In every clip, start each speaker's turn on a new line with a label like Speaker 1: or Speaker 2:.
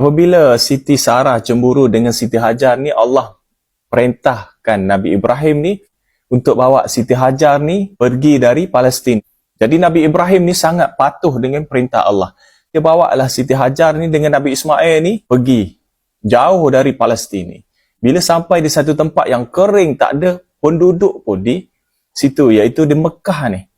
Speaker 1: Apabila Siti Sarah cemburu dengan Siti Hajar ni, Allah perintahkan Nabi Ibrahim ni untuk bawa Siti Hajar ni pergi dari Palestin. Jadi Nabi Ibrahim ni sangat patuh dengan perintah Allah. Dia bawalah Siti Hajar ni dengan Nabi Ismail ni pergi jauh dari Palestin ni. Bila sampai di satu tempat yang kering, tak ada penduduk pun di situ, iaitu di Mekah ni.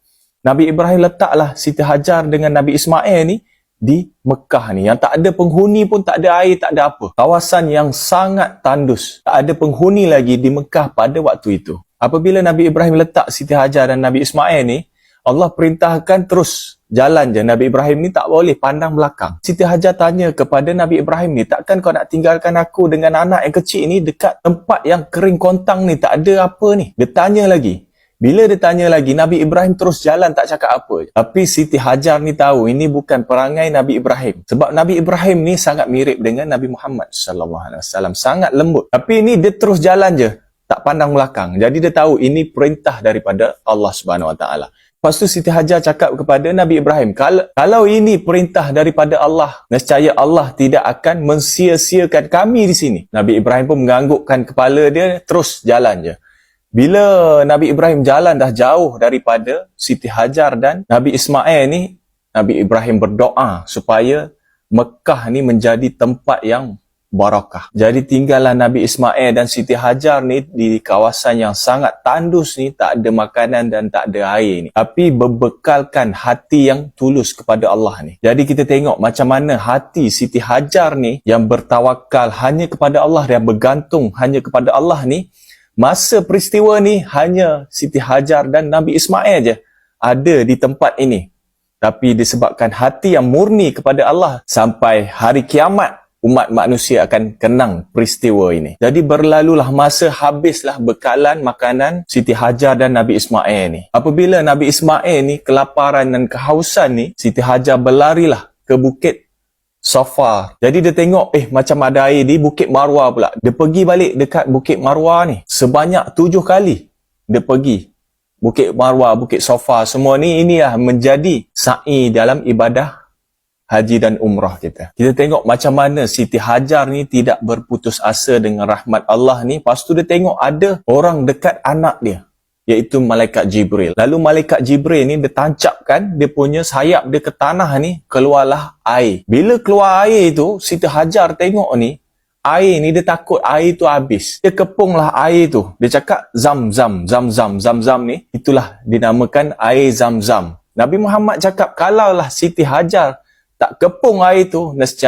Speaker 1: Nabi Ibrahim letaklah Siti Hajar dengan Nabi Ismail ni di Mekah ni, yang tak ada penghuni pun, tak ada air, tak ada apa. Kawasan yang sangat tandus. Tak ada penghuni lagi di Mekah pada waktu itu. Apabila Nabi Ibrahim letak Siti Hajar dan Nabi Ismail ni, Allah perintahkan terus jalan je. Nabi Ibrahim ni tak boleh pandang belakang. Siti Hajar tanya kepada Nabi Ibrahim ni, takkan kau nak tinggalkan aku dengan anak yang kecil ni dekat tempat yang kering kontang ni, tak ada apa ni? Dia tanya lagi. Bila dia tanya lagi, Nabi Ibrahim terus jalan, tak cakap apa. Tapi Siti Hajar ni tahu ini bukan perangai Nabi Ibrahim. Sebab Nabi Ibrahim ni sangat mirip dengan Nabi Muhammad SAW. Sangat lembut. Tapi ini dia terus jalan je, tak pandang belakang. Jadi dia tahu ini perintah daripada Allah SWT. Lepas tu Siti Hajar cakap kepada Nabi Ibrahim, kalau ini perintah daripada Allah, nescaya Allah tidak akan mensia-siakan kami di sini. Nabi Ibrahim pun menganggukkan kepala dia, terus jalan je. Bila Nabi Ibrahim jalan dah jauh daripada Siti Hajar dan Nabi Ismail ni, Nabi Ibrahim berdoa supaya Mekah ni menjadi tempat yang barakah. Jadi tinggallah Nabi Ismail dan Siti Hajar ni di kawasan yang sangat tandus ni, tak ada makanan dan tak ada air ni. Tapi berbekalkan hati yang tulus kepada Allah ni. Jadi kita tengok macam mana hati Siti Hajar ni yang bertawakal hanya kepada Allah, yang bergantung hanya kepada Allah ni. Masa peristiwa ni hanya Siti Hajar dan Nabi Ismail je ada di tempat ini. Tapi disebabkan hati yang murni kepada Allah, sampai hari kiamat umat manusia akan kenang peristiwa ini. Jadi berlalulah masa, habislah bekalan makanan Siti Hajar dan Nabi Ismail ni. Apabila Nabi Ismail ni kelaparan dan kehausan ni, Siti Hajar berlarilah ke Bukit Safa. Jadi dia tengok, macam ada air di Bukit Marwah pula. Dia pergi balik dekat Bukit Marwah ni. Sebanyak 7 kali dia pergi. Bukit Marwah, Bukit Safa, semua ni, inilah menjadi sa'i dalam ibadah haji dan umrah kita. Kita tengok macam mana Siti Hajar ni tidak berputus asa dengan rahmat Allah ni. Lepas tu dia tengok ada orang dekat anak dia, iaitu Malaikat Jibril. Lalu Malaikat Jibril ni dia tancapkan dia punya sayap dia ke tanah ni, keluarlah air. Bila keluar air tu, Siti Hajar tengok ni, air ni dia takut air tu habis. Dia kepunglah air tu. Dia cakap Zam-Zam, Zam-Zam, Zam-Zam ni, itulah dinamakan air Zam-Zam. Nabi Muhammad cakap, kalaulah Siti Hajar tak kepung air tu, nescaya